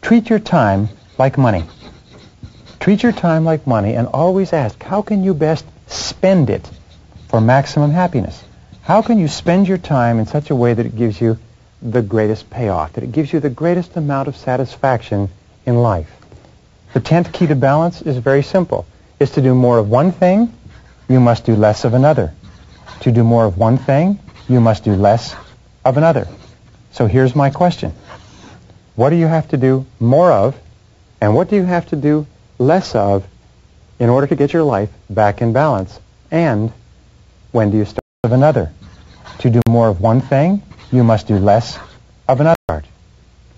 treat your time like money. Treat your time like money and always ask, how can you best spend it for maximum happiness? How can you spend your time in such a way that it gives you the greatest payoff, that it gives you the greatest amount of satisfaction in life? The 10th key to balance is very simple. It's to do more of one thing, you must do less of another. To do more of one thing, you must do less of another. So here's my question. What do you have to do more of, and what do you have to do less of in order to get your life back in balance? And when do you start of another? To do more of one thing, you must do less of another.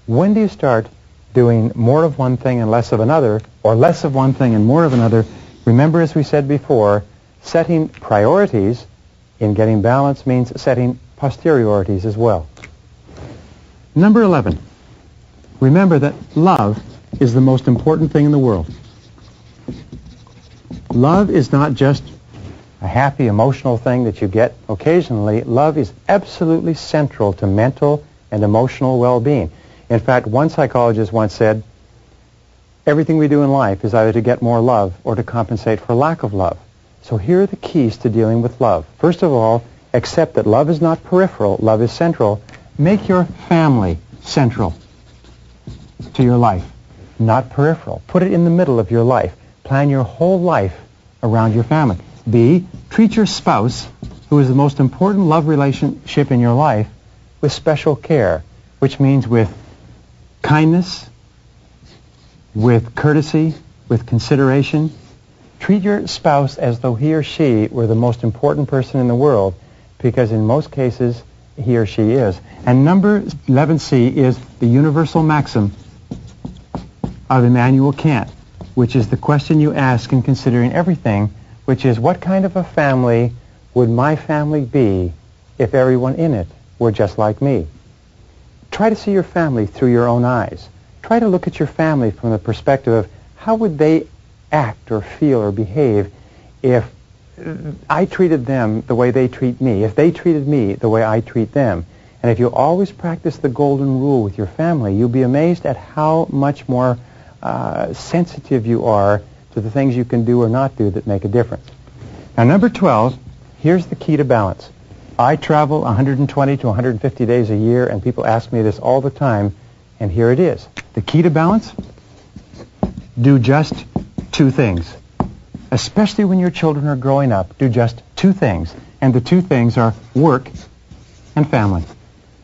When do you start doing more of one thing and less of another, or less of one thing and more of another? Remember, as we said before, setting priorities in getting balance means setting posteriorities as well. Number 11. Remember that love is the most important thing in the world. Love is not just a happy, emotional thing that you get occasionally. Love is absolutely central to mental and emotional well-being. In fact, one psychologist once said, everything we do in life is either to get more love or to compensate for lack of love. So here are the keys to dealing with love. First of all, accept that love is not peripheral, love is central. Make your family central to your life, not peripheral. Put it in the middle of your life. Plan your whole life around your family. B, treat your spouse, who is the most important love relationship in your life, with special care, which means with kindness, with courtesy, with consideration. Treat your spouse as though he or she were the most important person in the world, because in most cases, he or she is. And number 11C is the universal maxim of Immanuel Kant, which is the question you ask in considering everything, which is, what kind of a family would my family be if everyone in it were just like me? Try to see your family through your own eyes. Try to look at your family from the perspective of how would they act or feel or behave if I treated them the way they treat me, if they treated me the way I treat them. And if you always practice the golden rule with your family, you'll be amazed at how much more sensitive you are to the things you can do or not do that make a difference. Now, number 12, here's the key to balance. I travel 120 to 150 days a year, and people ask me this all the time, and here it is. The key to balance? Do just two things. Especially when your children are growing up, do just two things. And the two things are work and family.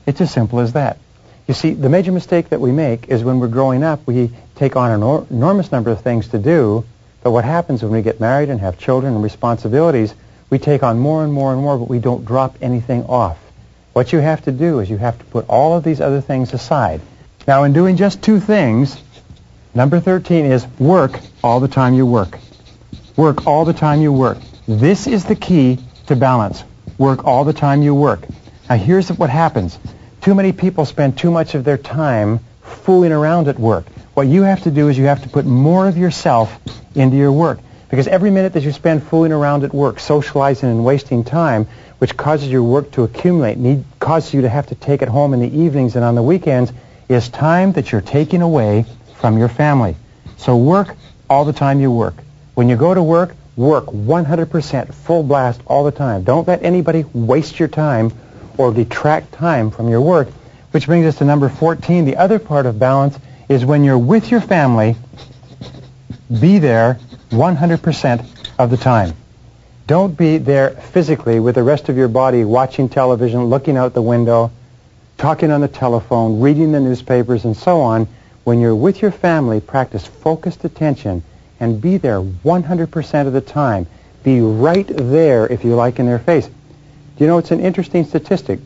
It's as simple as that. You see, the major mistake that we make is when we're growing up, we take on an enormous number of things to do, but what happens when we get married and have children and responsibilities, we take on more and more and more, but we don't drop anything off. What you have to do is you have to put all of these other things aside. Now, in doing just two things, number 13 is work all the time you work. Work all the time you work. This is the key to balance. Work all the time you work. Now, here's what happens. Too many people spend too much of their time fooling around at work. What you have to do is you have to put more of yourself into your work. Because every minute that you spend fooling around at work, socializing and wasting time, which causes your work to accumulate, causes you to have to take it home in the evenings and on the weekends, is time that you're taking away from your family. So work all the time you work. When you go to work, work 100% full blast all the time. Don't let anybody waste your time or detract time from your work, which brings us to number 14. The other part of balance is when you're with your family, be there 100% of the time. Don't be there physically with the rest of your body watching television, looking out the window, talking on the telephone, reading the newspapers, and so on. When you're with your family, practice focused attention and be there 100% of the time. Be right there, if you like, in their face. You know, it's an interesting statistic,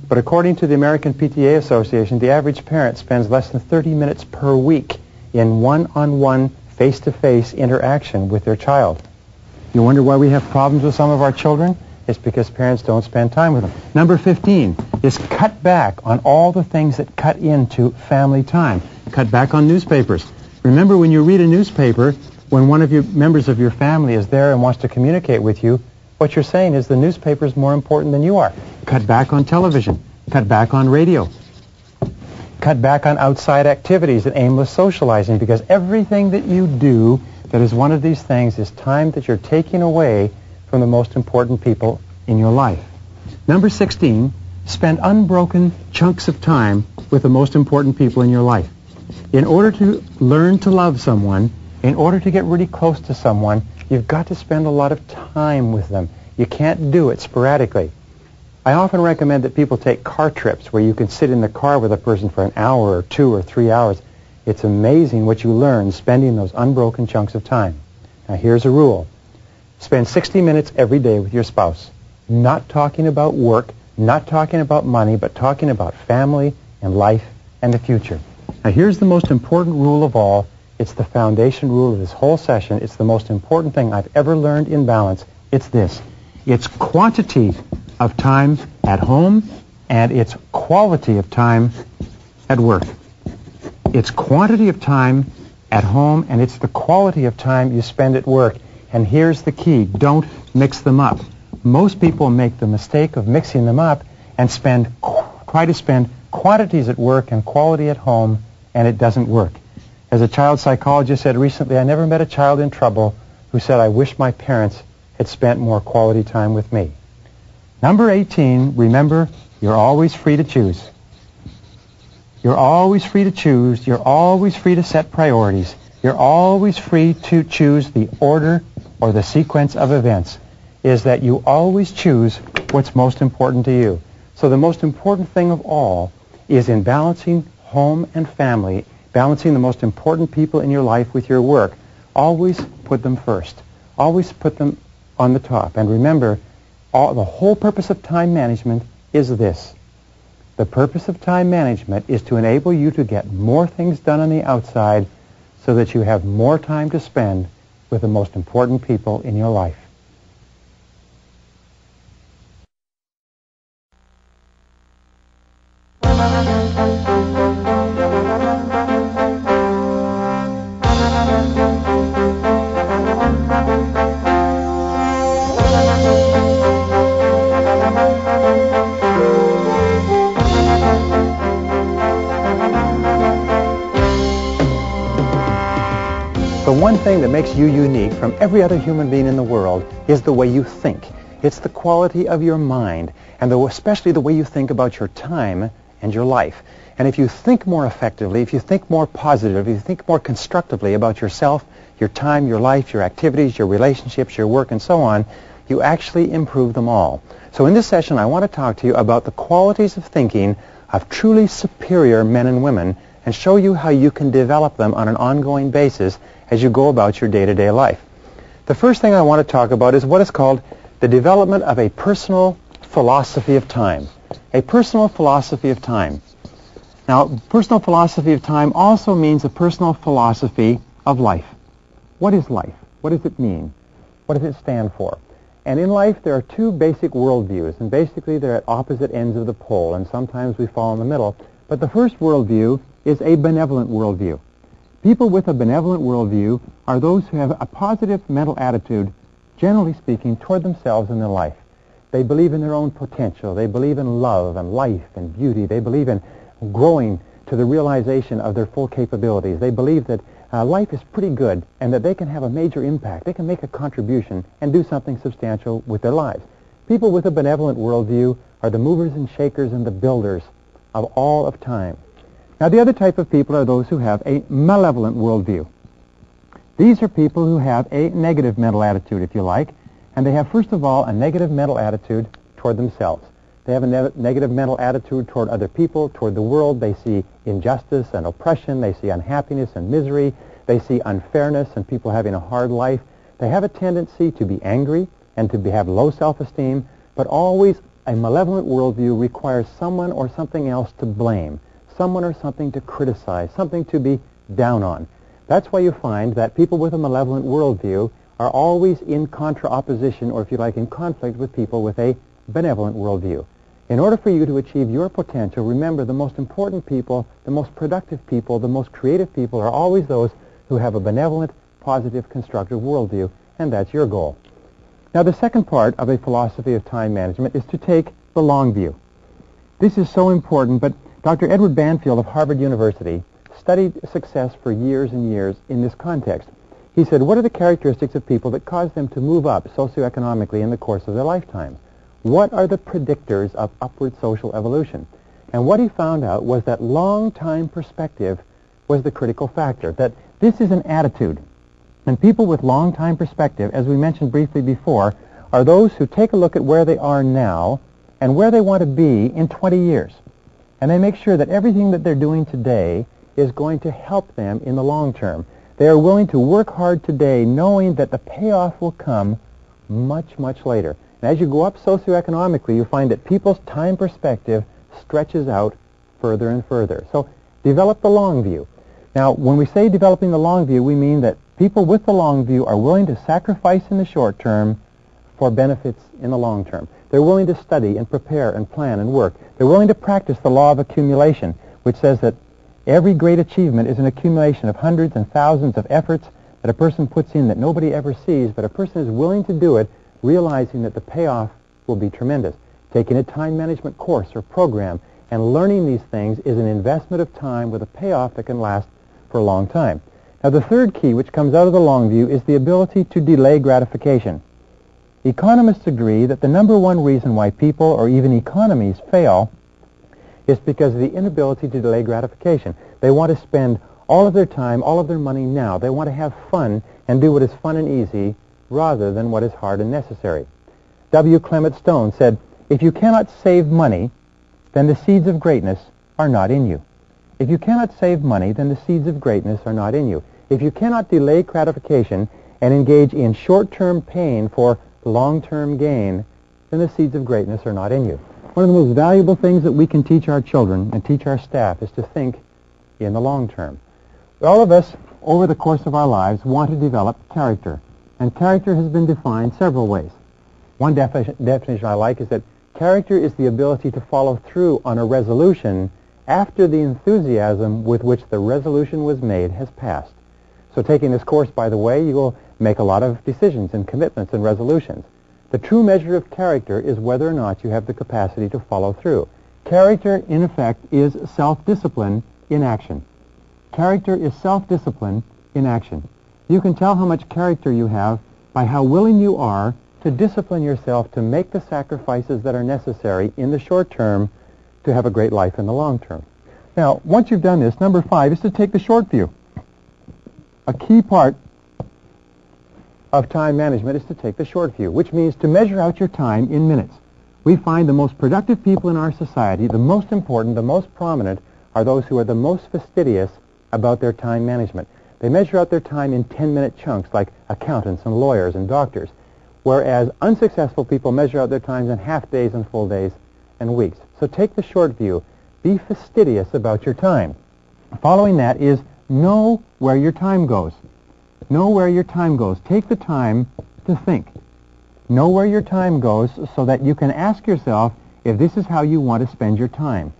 but according to the American PTA Association, the average parent spends less than 30 minutes per week in one-on-one, face-to-face interaction with their child. You wonder why we have problems with some of our children? It's because parents don't spend time with them. Number 15 is cut back on all the things that cut into family time. Cut back on newspapers. Remember, when you read a newspaper, when one of your members of your family is there and wants to communicate with you, what you're saying is the newspaper is more important than you are. Cut back on television. Cut back on radio. Cut back on outside activities and aimless socializing, because everything that you do that is one of these things is time that you're taking away from the most important people in your life. Number 16, spend unbroken chunks of time with the most important people in your life. In order to learn to love someone, in order to get really close to someone, you've got to spend a lot of time with them. You can't do it sporadically. I often recommend that people take car trips where you can sit in the car with a person for an hour or 2 or 3 hours. It's amazing what you learn spending those unbroken chunks of time. Now here's a rule. Spend 60 minutes every day with your spouse. Not talking about work, not talking about money, but talking about family and life and the future. Now here's the most important rule of all. It's the foundation rule of this whole session. It's the most important thing I've ever learned in balance. It's this. It's quantity of time at home, and it's quality of time at work. It's quantity of time at home, and it's the quality of time you spend at work. And here's the key. Don't mix them up. Most people make the mistake of mixing them up and try to spend quantities at work and quality at home, and it doesn't work. As a child psychologist said recently, I never met a child in trouble who said, I wish my parents had spent more quality time with me. Number 18, remember, you're always free to choose. You're always free to choose. You're always free to set priorities. You're always free to choose the order or the sequence of events. Is that you always choose what's most important to you. So the most important thing of all is in balancing home and family, balancing the most important people in your life with your work. Always put them first. Always put them on the top. And remember, the whole purpose of time management is this. The purpose of time management is to enable you to get more things done on the outside so that you have more time to spend with the most important people in your life. The one thing that makes you unique from every other human being in the world is the way you think. It's the quality of your mind, and especially the way you think about your time and your life. And if you think more effectively, if you think more positively, if you think more constructively about yourself, your time, your life, your activities, your relationships, your work, and so on, you actually improve them all. So in this session, I want to talk to you about the qualities of thinking of truly superior men and women and show you how you can develop them on an ongoing basis as you go about your day-to-day life. The first thing I want to talk about is what is called the development of a personal philosophy of time. A personal philosophy of time. Now, personal philosophy of time also means a personal philosophy of life. What is life? What does it mean? What does it stand for? And in life, there are two basic worldviews, and basically they're at opposite ends of the pole, and sometimes we fall in the middle. But the first worldview is a benevolent worldview. People with a benevolent worldview are those who have a positive mental attitude, generally speaking, toward themselves and their life. They believe in their own potential. They believe in love and life and beauty. They believe in growing to the realization of their full capabilities. They believe that life is pretty good and that they can have a major impact. They can make a contribution and do something substantial with their lives. People with a benevolent worldview are the movers and shakers and the builders of all of time. Now, the other type of people are those who have a malevolent worldview. These are people who have a negative mental attitude, if you like, and they have, first of all, a negative mental attitude toward themselves. They have a negative mental attitude toward other people, toward the world. They see injustice and oppression. They see unhappiness and misery. They see unfairness and people having a hard life. They have a tendency to be angry and to have low self-esteem, but always a malevolent worldview requires someone or something else to blame, someone or something to criticize, something to be down on. That's why you find that people with a malevolent worldview are always in contra-opposition, or if you like, in conflict with people with a benevolent worldview. In order for you to achieve your potential, remember the most important people, the most productive people, the most creative people are always those who have a benevolent, positive, constructive worldview, and that's your goal. Now, the second part of a philosophy of time management is to take the long view. This is so important, but Dr. Edward Banfield of Harvard University studied success for years and years in this context. He said, what are the characteristics of people that cause them to move up socioeconomically in the course of their lifetime? What are the predictors of upward social evolution? And what he found out was that long-time perspective was the critical factor, that this is an attitude. And people with long-time perspective, as we mentioned briefly before, are those who take a look at where they are now and where they want to be in 20 years. And they make sure that everything that they're doing today is going to help them in the long term. They are willing to work hard today knowing that the payoff will come much, much later. And as you go up socioeconomically, you find that people's time perspective stretches out further and further. So develop the long view. Now, when we say developing the long view, we mean that people with the long view are willing to sacrifice in the short term for benefits in the long term. They're willing to study and prepare and plan and work. They're willing to practice the law of accumulation, which says that every great achievement is an accumulation of hundreds and thousands of efforts that a person puts in that nobody ever sees, but a person is willing to do it, realizing that the payoff will be tremendous. Taking a time management course or program and learning these things is an investment of time with a payoff that can last for a long time. Now, the third key, which comes out of the long view, is the ability to delay gratification. Economists agree that the number one reason why people or even economies fail is because of the inability to delay gratification. They want to spend all of their time, all of their money now. They want to have fun and do what is fun and easy rather than what is hard and necessary. W. Clement Stone said, if you cannot save money, then the seeds of greatness are not in you. If you cannot save money, then the seeds of greatness are not in you. If you cannot delay gratification and engage in short-term pain for long-term gain, then the seeds of greatness are not in you. One of the most valuable things that we can teach our children and teach our staff is to think in the long term. All of us, over the course of our lives, want to develop character, and character has been defined several ways. One definition I like is that character is the ability to follow through on a resolution after the enthusiasm with which the resolution was made has passed. So taking this course, by the way, you will make a lot of decisions and commitments and resolutions. The true measure of character is whether or not you have the capacity to follow through. Character, in effect, is self-discipline in action. Character is self-discipline in action. You can tell how much character you have by how willing you are to discipline yourself to make the sacrifices that are necessary in the short term to have a great life in the long term. Now, once you've done this, number 5 is to take the short view. A key part of time management is to take the short view, which means to measure out your time in minutes. We find the most productive people in our society, the most important, the most prominent, are those who are the most fastidious about their time management. They measure out their time in 10-minute chunks, like accountants and lawyers and doctors, whereas unsuccessful people measure out their times in half days and full days and weeks. So take the short view. Be fastidious about your time. Following that is know where your time goes. Know where your time goes. Take the time to think. Know where your time goes so that you can ask yourself if this is how you want to spend your time.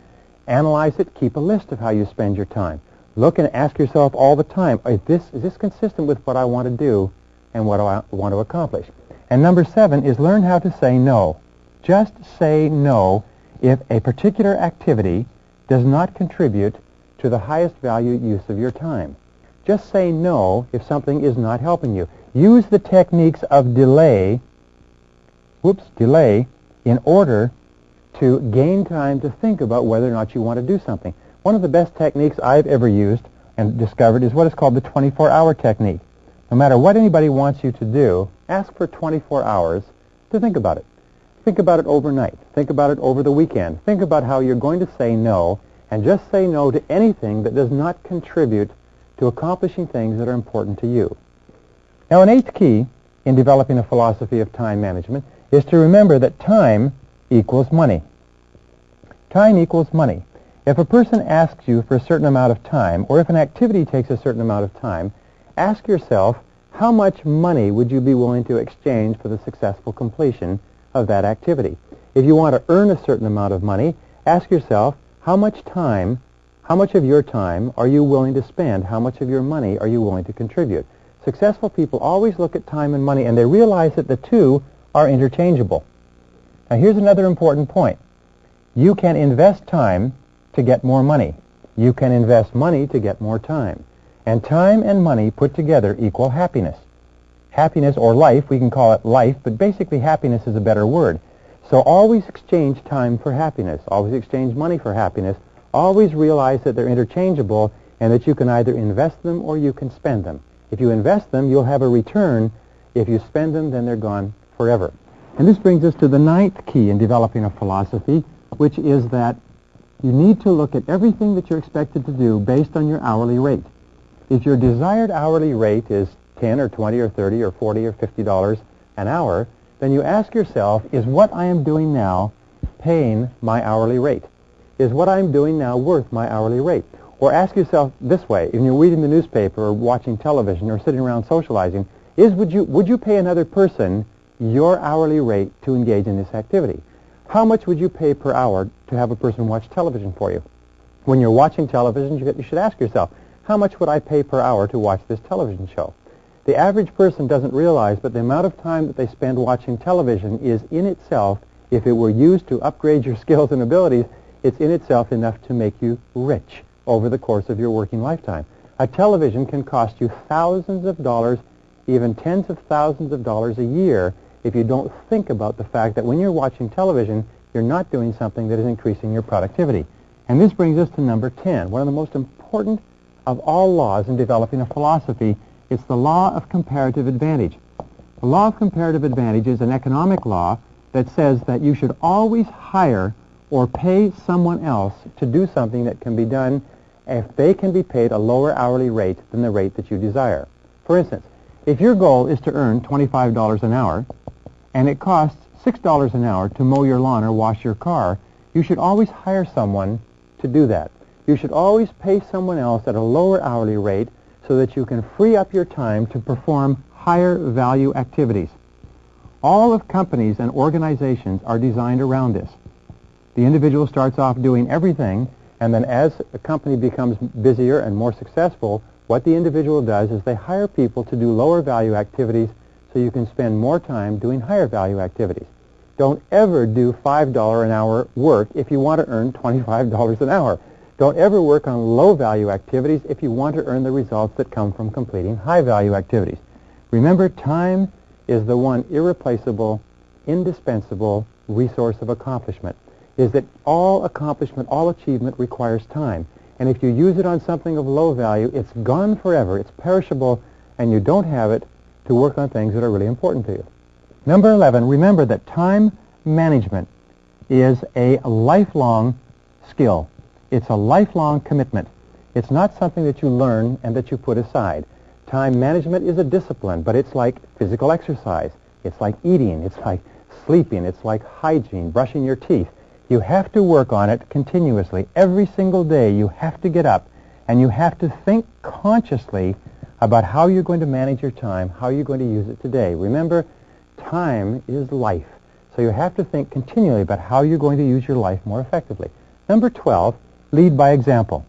Analyze it. Keep a list of how you spend your time. Look and ask yourself all the time, is this consistent with what I want to do and what I want to accomplish? And number 7 is learn how to say no. Just say no if a particular activity does not contribute to the highest value use of your time. Just say no if something is not helping you. Use the techniques of delay in order to gain time to think about whether or not you want to do something. One of the best techniques I've ever used and discovered is what is called the 24-hour technique. No matter what anybody wants you to do, ask for 24 hours to think about it. Think about it overnight. Think about it over the weekend. Think about how you're going to say no, and just say no to anything that does not contribute to accomplishing things that are important to you. Now, an 8th key in developing a philosophy of time management is to remember that time equals money. Time equals money. If a person asks you for a certain amount of time, or if an activity takes a certain amount of time, ask yourself, how much money would you be willing to exchange for the successful completion of that activity? If you want to earn a certain amount of money, ask yourself, how much of your time are you willing to spend? How much of your money are you willing to contribute? Successful people always look at time and money, and they realize that the two are interchangeable. Now, here's another important point. You can invest time to get more money. You can invest money to get more time. And time and money put together equal happiness. Happiness, or life, we can call it life, but basically happiness is a better word. So always exchange time for happiness. Always exchange money for happiness. Always realize that they're interchangeable and that you can either invest them or you can spend them. If you invest them, you'll have a return. If you spend them, then they're gone forever. And this brings us to the ninth key in developing a philosophy, which is that you need to look at everything that you're expected to do based on your hourly rate. If your desired hourly rate is 10 or 20 or 30 or 40 or $50 an hour, then you ask yourself, is what I am doing now paying my hourly rate? Is what I'm doing now worth my hourly rate? Or ask yourself this way, if you're reading the newspaper or watching television or sitting around socializing, would you pay another person your hourly rate to engage in this activity? How much would you pay per hour to have a person watch television for you? When you're watching television, you should ask yourself, how much would I pay per hour to watch this television show? The average person doesn't realize, but the amount of time that they spend watching television is in itself, if it were used to upgrade your skills and abilities, it's in itself enough to make you rich over the course of your working lifetime. A television can cost you thousands of dollars, even tens of thousands of dollars a year, if you don't think about the fact that when you're watching television, you're not doing something that is increasing your productivity. And this brings us to number 10, one of the most important of all laws in developing a philosophy. It's the law of comparative advantage. The law of comparative advantage is an economic law that says that you should always hire or pay someone else to do something that can be done if they can be paid a lower hourly rate than the rate that you desire. For instance, if your goal is to earn $25 an hour and it costs $6 an hour to mow your lawn or wash your car, you should always hire someone to do that. You should always pay someone else at a lower hourly rate so that you can free up your time to perform higher value activities. All of companies and organizations are designed around this. The individual starts off doing everything, and then as a company becomes busier and more successful, what the individual does is they hire people to do lower value activities so you can spend more time doing higher value activities. Don't ever do $5 an hour work if you want to earn $25 an hour. Don't ever work on low-value activities if you want to earn the results that come from completing high-value activities. Remember, time is the one irreplaceable, indispensable resource of accomplishment. Is that all accomplishment, all achievement requires time. And if you use it on something of low value, it's gone forever, it's perishable, and you don't have it to work on things that are really important to you. Number 11, remember that time management is a lifelong skill. It's a lifelong commitment. It's not something that you learn and that you put aside. Time management is a discipline, but it's like physical exercise. It's like eating. It's like sleeping. It's like hygiene, brushing your teeth. You have to work on it continuously. Every single day you have to get up and you have to think consciously about how you're going to manage your time, how you're going to use it today. Remember, time is life. So you have to think continually about how you're going to use your life more effectively. Number 12, lead by example.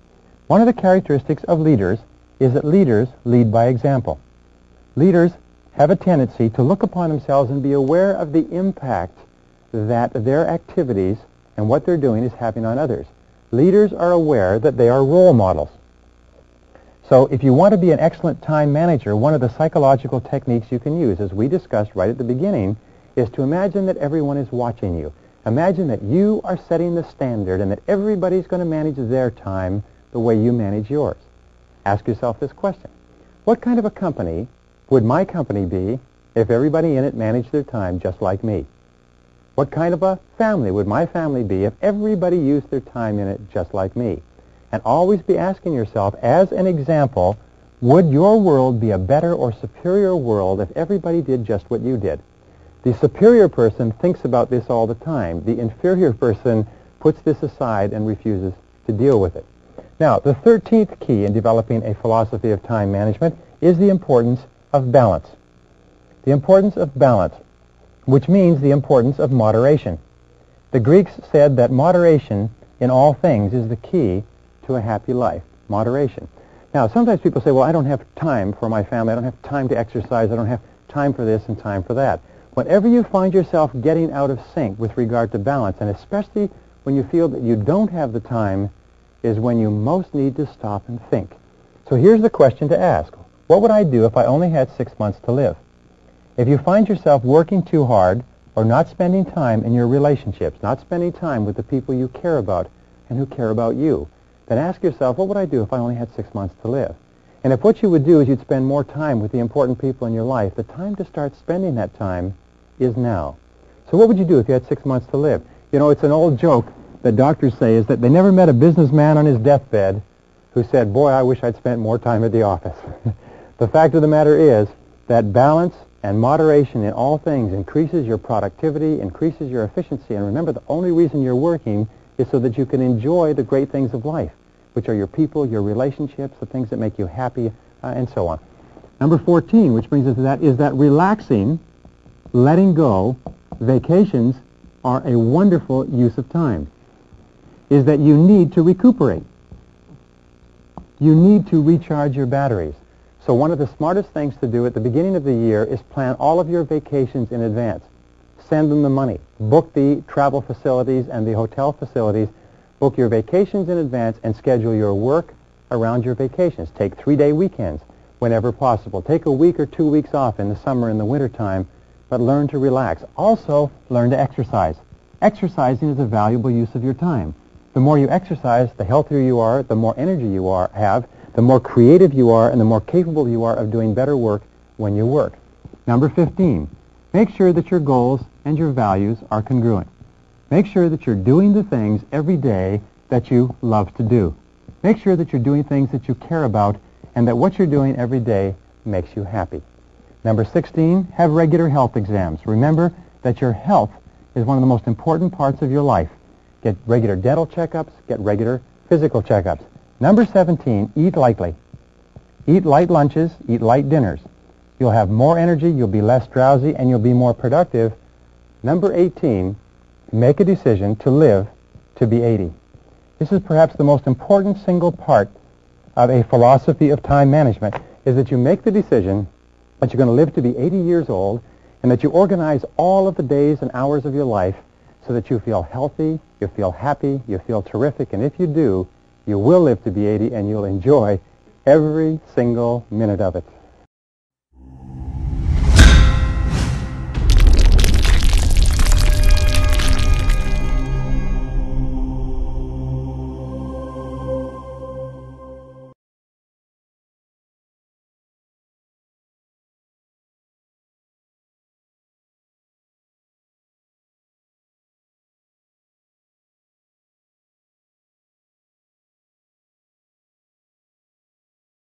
One of the characteristics of leaders is that leaders lead by example. Leaders have a tendency to look upon themselves and be aware of the impact that their activities and what they're doing is having on others. Leaders are aware that they are role models. So if you want to be an excellent time manager, one of the psychological techniques you can use, as we discussed right at the beginning, is to imagine that everyone is watching you. Imagine that you are setting the standard and that everybody's going to manage their time the way you manage yours. Ask yourself this question. What kind of a company would my company be if everybody in it managed their time just like me? What kind of a family would my family be if everybody used their time in it just like me? And always be asking yourself, as an example, would your world be a better or superior world if everybody did just what you did? The superior person thinks about this all the time. The inferior person puts this aside and refuses to deal with it. Now, the 13th key in developing a philosophy of time management is the importance of balance. The importance of balance, which means the importance of moderation. The Greeks said that moderation in all things is the key to a happy life. Moderation. Now, sometimes people say, well, I don't have time for my family. I don't have time to exercise. I don't have time for this and time for that. Whenever you find yourself getting out of sync with regard to balance, and especially when you feel that you don't have the time is when you most need to stop and think. So here's the question to ask. What would I do if I only had 6 months to live? If you find yourself working too hard or not spending time in your relationships, not spending time with the people you care about and who care about you, then ask yourself, what would I do if I only had 6 months to live? And if what you would do is you'd spend more time with the important people in your life, the time to start spending that time is now. So what would you do if you had 6 months to live? You know, it's an old joke that doctors say is that they never met a businessman on his deathbed who said, boy, I wish I'd spent more time at the office. The fact of the matter is that balance and moderation in all things increases your productivity, increases your efficiency. And remember, the only reason you're working is so that you can enjoy the great things of life, which are your people, your relationships, the things that make you happy, and so on. Number 14, which brings us to that, is that relaxing, letting go, vacations are a wonderful use of time. Is that you need to recuperate. You need to recharge your batteries. So one of the smartest things to do at the beginning of the year is plan all of your vacations in advance. Send them the money. Book the travel facilities and the hotel facilities. Book your vacations in advance and schedule your work around your vacations. Take 3-day weekends whenever possible. Take a week or 2 weeks off in the summer and the winter time, but learn to relax. Also, learn to exercise. Exercising is a valuable use of your time. The more you exercise, the healthier you are, the more energy you have, the more creative you are, and the more capable you are of doing better work when you work. Number 15, make sure that your goals and your values are congruent. Make sure that you're doing the things every day that you love to do. Make sure that you're doing things that you care about and that what you're doing every day makes you happy. Number 16, have regular health exams. Remember that your health is one of the most important parts of your life. Get regular dental checkups, get regular physical checkups. Number 17, eat lightly. Eat light lunches, eat light dinners. You'll have more energy, you'll be less drowsy, and you'll be more productive. Number 18, make a decision to live to be 80. This is perhaps the most important single part of a philosophy of time management, is that you make the decision that you're going to live to be 80 years old and that you organize all of the days and hours of your life so that you feel healthy, you feel happy, you feel terrific, and if you do, you will live to be 80 and you'll enjoy every single minute of it.